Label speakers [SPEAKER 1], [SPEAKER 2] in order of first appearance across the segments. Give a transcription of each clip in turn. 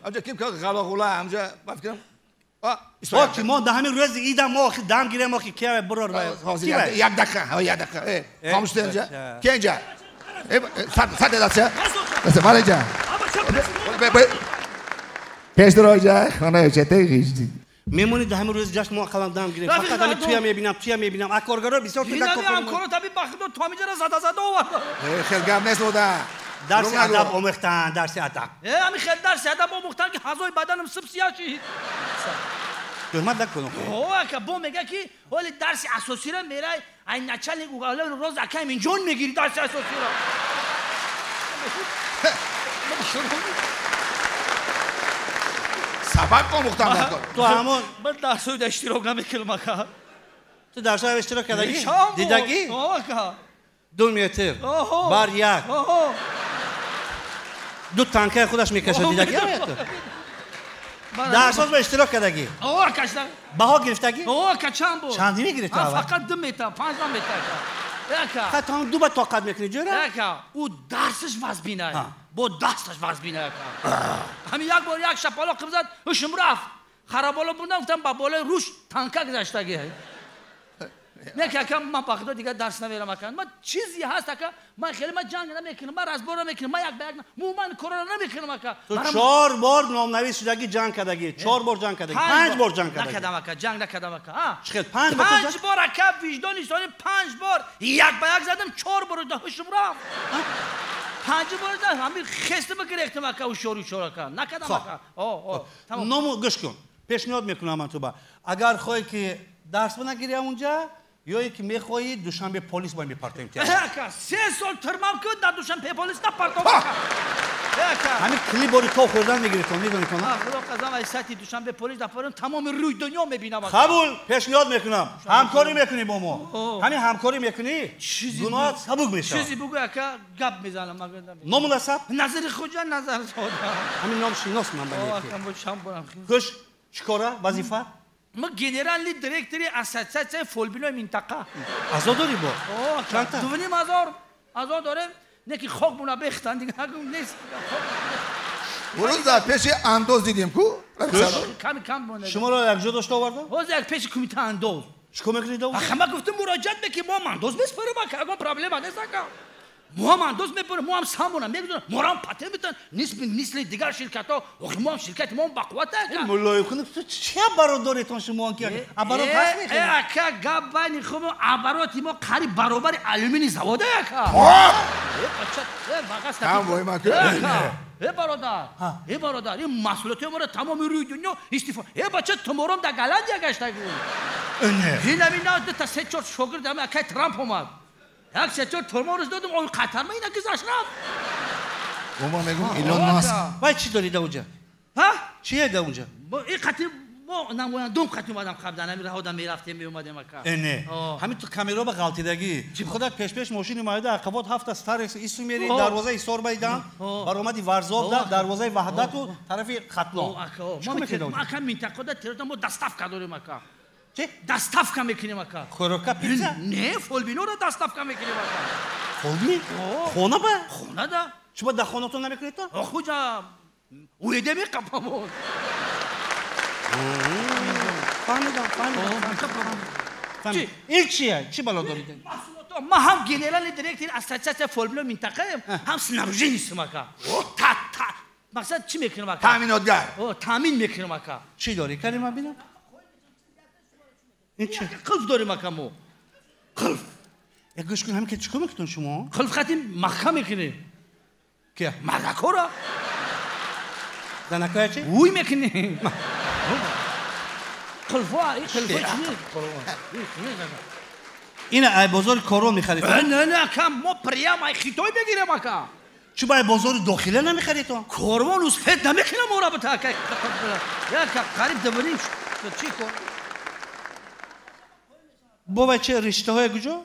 [SPEAKER 1] همجا کیم که غلاغوله همجا بفکرم
[SPEAKER 2] اوکی ما ده همین روز ایدم ما دم گیرم ما که برو
[SPEAKER 1] یک دقیقه خاموش ده اینجا کی اینجا صد دسته دسته مال اینجا پیش در اینجا خانه چته گیشتی
[SPEAKER 2] میمونید همین روز جشن ما خلام دم گیریم فقط همین توی میبینم اکارگرا بسیار تو
[SPEAKER 3] اینم کارو تبی بخدو تو میجرا زده آورد
[SPEAKER 1] خیلی گم نیست بوده
[SPEAKER 2] درس ادب آموختن درس ادب
[SPEAKER 3] همین خیلی درس ادب آموختن که حضای بدنم سب سیاسی
[SPEAKER 2] تهمت نکنم
[SPEAKER 3] که با میگه که ولی درس اساسی را میره این نچل گوگل روز اکیم این جون میگیری درس اساسی را
[SPEAKER 1] سبق آموختن نکن
[SPEAKER 2] تو همون
[SPEAKER 3] من درسای اشتراک نمیکنم اکا
[SPEAKER 2] تو درسای اشتراک کردگی دیدگی 2 متر بر یک دو تانکه خودش میکشه دیدگی درساز به اشتراک کردگی
[SPEAKER 3] کشتن
[SPEAKER 2] بها گرفتگی
[SPEAKER 3] که چند بود
[SPEAKER 2] چندی میگرفت
[SPEAKER 3] فقط 2 متر 5 متر
[SPEAKER 2] خط هم دو با طاقت میکنی جوره
[SPEAKER 3] او درسش وزبینه با دستش وزبینه همین یک بار یک شپالا قبض زد هوشم رفت خرابالا بودم گفتم با بالای روش تانکه گذاشتگی نه که من بخدا دیگه درس نمیرم اکن من چیزی هست که من خیلی من جنگ نمیکنم من رزبار نمیکنم من یک به یک من کرونا نمیکنم اکن
[SPEAKER 2] تو 4 بار نامنویس شدگی جنگ کردگی 4 بار جنگ کردگی 5 بار جنگ کردگی
[SPEAKER 3] نکردم اکن جنگ نکردم اکن ها
[SPEAKER 2] چقدر 5
[SPEAKER 3] بار اکن وجدان ایستانی 5 بار یک به یک زدم 4 بار دهشم رفت 5 بار زدم همین خسته بگرفتم اکن و شور اکن نکردم اکن
[SPEAKER 2] تمام نمو گوش کن پیشنهاد میکنم من تو با اگر خواهی که درس بنگیری اونجا یا اینکه میخوایی دوشنبه پلیس باید میپرتیم که
[SPEAKER 3] 3 سال ترمام که در دوشنبه پلیس نپرتم
[SPEAKER 2] همین کلی باری تو خوردن میگیری تو میدونی تو نه
[SPEAKER 3] خدا قسم ای ساعتی دوشنبه پلیس دفعه تمام روی دنیا میبینم
[SPEAKER 2] قبول پیشنهاد میکنم همکاری میکنی با ما همین همکاری میکنی گناه سبک میشه
[SPEAKER 3] چیزی بگو که گپ میزنم
[SPEAKER 2] نامناسب
[SPEAKER 3] نظر خودت نظر خودت
[SPEAKER 2] همین نام شناس من
[SPEAKER 3] بگم
[SPEAKER 2] خوش چیکاره وظیفه
[SPEAKER 3] ما گنرالی دیرکتوری اساتید فولبینو منطقه
[SPEAKER 2] آزاد داری با
[SPEAKER 3] چند تا 2,500 آزاد داره نه که خواب مونا بختن دیگه نیست
[SPEAKER 1] ورود در پیش اندوز دیدیم کو
[SPEAKER 3] کم مونده
[SPEAKER 2] شما را یک جا داشته آورده
[SPEAKER 3] باز یک پیش کمیته اندوز
[SPEAKER 2] چیکار میکنید اون
[SPEAKER 3] آخه ما گفتم مراجعت بکی ما اندوز میسپرم که اگه پرابلم نیست که ما هم اندوز میپرم ما هم سامونم میگن ما هم پته میتن نیست دیگر شرکت ها آخه ما هم شرکت ما هم بقوت هست
[SPEAKER 2] مولای خود چه برادرتون شما که عبارات هست میشه
[SPEAKER 3] که گابانی خوب عبارات ما قریب برابر آلومینی زواده که
[SPEAKER 1] کام وای ما
[SPEAKER 3] ای برادر این مسئولیت ما رو تمام روی دنیا استفاده ای بچه تمورم در گلندیا گشتگی این نمینا تا 3-4 شاگرد هم اکای ترامپ اومد یک 3-4 ترمورز دادم اون قطر ما اینا گذاشت رفت
[SPEAKER 1] ما میگم ایلون ماسک
[SPEAKER 2] وای چی داری در اونجا
[SPEAKER 3] ها
[SPEAKER 2] چیه در اونجا
[SPEAKER 3] این قطر ما نمایندم قطر اومدم قبلا همین راه میرفتیم میومدیم اکا
[SPEAKER 2] نه همین تو کامیرا به غلطیدگی خودت پیش ماشین اومده عقبات 7 استار ایسو میری دروازه ایسور میدان برآمدی ورزاب دروازه وحدت و طرف خطلو
[SPEAKER 3] ما کم منطقه دا ترتم دستافکا داریم اکا چه دستافکا میکنیم اکا
[SPEAKER 2] خوراکا پیتزا
[SPEAKER 3] نه فولبینو رو دستافکا میکنیم اکا
[SPEAKER 2] فولبین خونه با
[SPEAKER 3] خونه دا
[SPEAKER 2] شما در خونتون نمیکنید تو
[SPEAKER 3] خوجا اویده میقپم
[SPEAKER 2] فهمیدم این چیه؟ چی بالا دارید؟
[SPEAKER 3] ما هم گنرال دیرکتور اساتید فولبینو منطقه هم سناروژی نیستم اکا مقصد چی میکنم اکا؟
[SPEAKER 1] تامیناتگر
[SPEAKER 3] تامین میکنم اکا
[SPEAKER 2] چی داری؟ کاری من بینم؟ این چی؟
[SPEAKER 3] قلف داریم اکا مو قلف
[SPEAKER 2] یک گوش کن همین که چیکار میکنن شما؟
[SPEAKER 3] قلف خطیم مخه میکنیم
[SPEAKER 2] که؟
[SPEAKER 3] مغاکو را
[SPEAKER 2] دنکای چی؟
[SPEAKER 3] اوی میکنیم قلفا این قلفا چیه؟
[SPEAKER 2] این ای بازار کارون میخرید
[SPEAKER 3] نه کم ما پریم ای خیتوی بگیرم اکا
[SPEAKER 2] چی با بازار داخله نمیخرید تو؟
[SPEAKER 3] کاروان اوز فت نمیکنم اون را بتا که یا که قریب دبریم چی کن؟
[SPEAKER 2] بابا چه رشته های کجا؟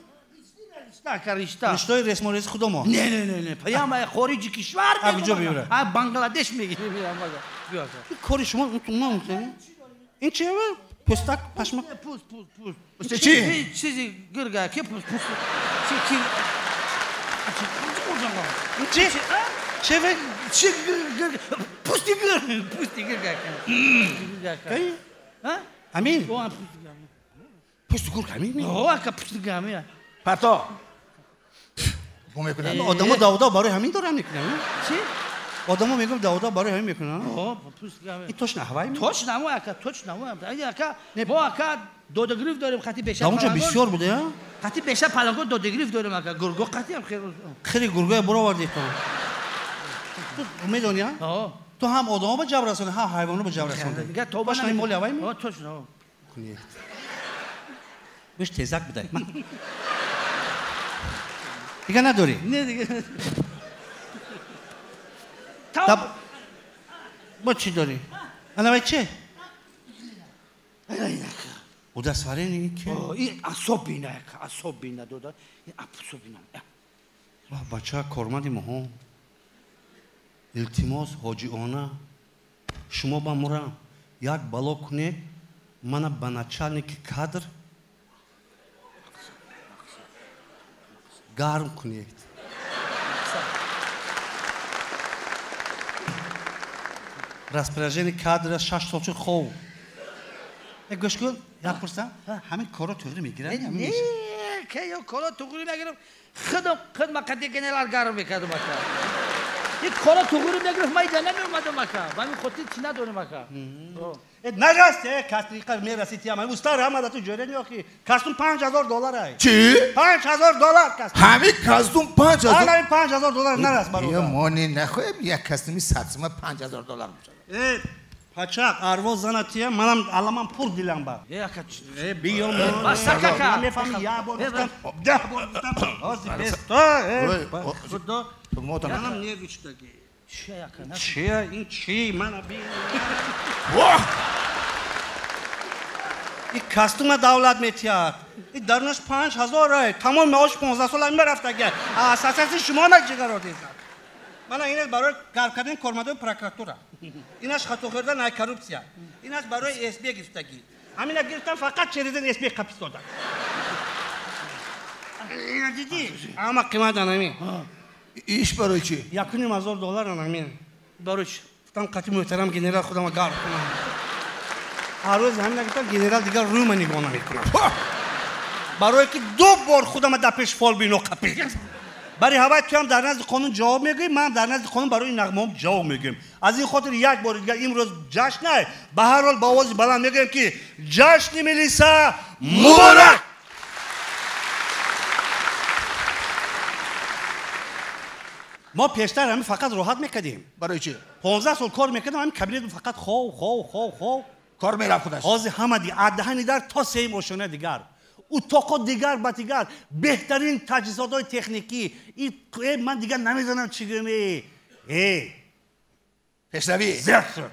[SPEAKER 3] رشته
[SPEAKER 2] رسم و ریز خدا ما
[SPEAKER 3] نه پیام خارجی کشور
[SPEAKER 2] کجا میبره؟
[SPEAKER 3] بنگلادش میگیریم بیا
[SPEAKER 2] کاری شما اون این چیه پوستک پشمک
[SPEAKER 3] پوست چی چیزی گرگا کی پوست چی
[SPEAKER 2] چه
[SPEAKER 3] پوستی گر
[SPEAKER 2] امین
[SPEAKER 3] او هم
[SPEAKER 2] پوست گرگ همین می
[SPEAKER 3] او اکا پوستی گر
[SPEAKER 1] پرتا گم میکنن
[SPEAKER 2] آدما داودا برای همین دارن میکنن
[SPEAKER 3] چی؟
[SPEAKER 2] آدما میگم داودا برای همین میکنن
[SPEAKER 3] او پوستی گر
[SPEAKER 2] این توش نهوایی می
[SPEAKER 3] توش نمو اکا توش نمو اکا با اکا دودگریف داریم خطی بشه
[SPEAKER 2] اونجا بسیار بوده ها
[SPEAKER 3] خطی بشه پلنگو دودگریف داریم اکا گرگو خطی هم
[SPEAKER 2] خیلی گرگای برو وردی تو میدونی ها تو هم آدما به جبر رسونی هم حیوانو به جبر رسونی
[SPEAKER 3] دیگه تو
[SPEAKER 2] باش نمی مولی هوایی می
[SPEAKER 3] توش نمو
[SPEAKER 2] بهش تیزک بده دیگه نداری
[SPEAKER 3] نه دیگه
[SPEAKER 2] با چی داری؟ انا باید چه؟ او دست فرینی که؟
[SPEAKER 3] این اصاب بینه اصاب بینه دادا این اصاب بینه
[SPEAKER 2] بچه ها کارمندی مهم التماس حاجی آنه شما با مرا یک بلا کنید منو به نچلنیک کادر گرم کنید распоряжение кадра 6 сочи хов гӯш кун як пурсам ҳамин коро туғри мегирад
[SPEAKER 3] не ке ё коро туғри мегирам хидмати генерал гарм мекардам ака این کارا توغوری میگرفت ما اینجا نمیومدم اکا با این خودتی چی نداریم اکا
[SPEAKER 2] نرسته کسی قرار میرسید یا من استاد رحمت تو جوره نیاکی کاستوم $5000 ای
[SPEAKER 1] چی؟
[SPEAKER 2] $5000 کاستوم
[SPEAKER 1] همین کاستوم 5000
[SPEAKER 2] همین $5000 نرس برو
[SPEAKER 1] یا مانی نخواهیم یک کاستومی ساتسما $5000 میشه
[SPEAKER 2] پاچاق ارواز زناتیه منم علامم پول دیلم با
[SPEAKER 3] اکا
[SPEAKER 2] بیام
[SPEAKER 3] بس اکا
[SPEAKER 2] میفهمی یا بار گفتم 10 بار گفتم آزی بستا منم نمیشتگی
[SPEAKER 3] چی اکا
[SPEAKER 2] چیه این چی منو بی این کاستوم دولت میتیاد این درنش 5000 ای تمام معاش 15 سال هم میرفت اگر اساساً شما نجگرا دیدن من اینش برای کار کردن کارمند پروکراتورا اینش خطا کردن ای کورپسیا اینش برای اس بی گرفتگی همینا گرفتن فقط چریدن اس بی کاپیس دادن اینا دیدی اما قیمت نمی
[SPEAKER 1] ایش برای چی
[SPEAKER 2] $1,000 نمی
[SPEAKER 3] باروش
[SPEAKER 2] گفتم قطعی محترم گنرال خودم گار کنم هر روز همین گفتم گنرال دیگر روی من نگاه نمیکنم برای که 2 بار خودم در پیش فال بینو کاپیس برای هوا تو هم در نزد قانون جواب میگیم من در نزد قانون برای این نغمه جواب میگیم از این خاطر یک بار دیگه امروز جشن نه به هر حال با آواز بلند میگیم که جشن ملیسا مبارک ما پیشتر همین فقط راحت میکردیم
[SPEAKER 1] برای چی
[SPEAKER 2] 15 سال کار میکردم همین کابینت فقط خو
[SPEAKER 1] کار میرفت خودش
[SPEAKER 2] حاضر همه دی ادهانی در تا 3 ماشینه دیگر اتاق دیگر با دیگر بهترین تجهیزات تکنیکی این من دیگر نمیدونم چی گونه
[SPEAKER 1] پیشروی
[SPEAKER 2] زرد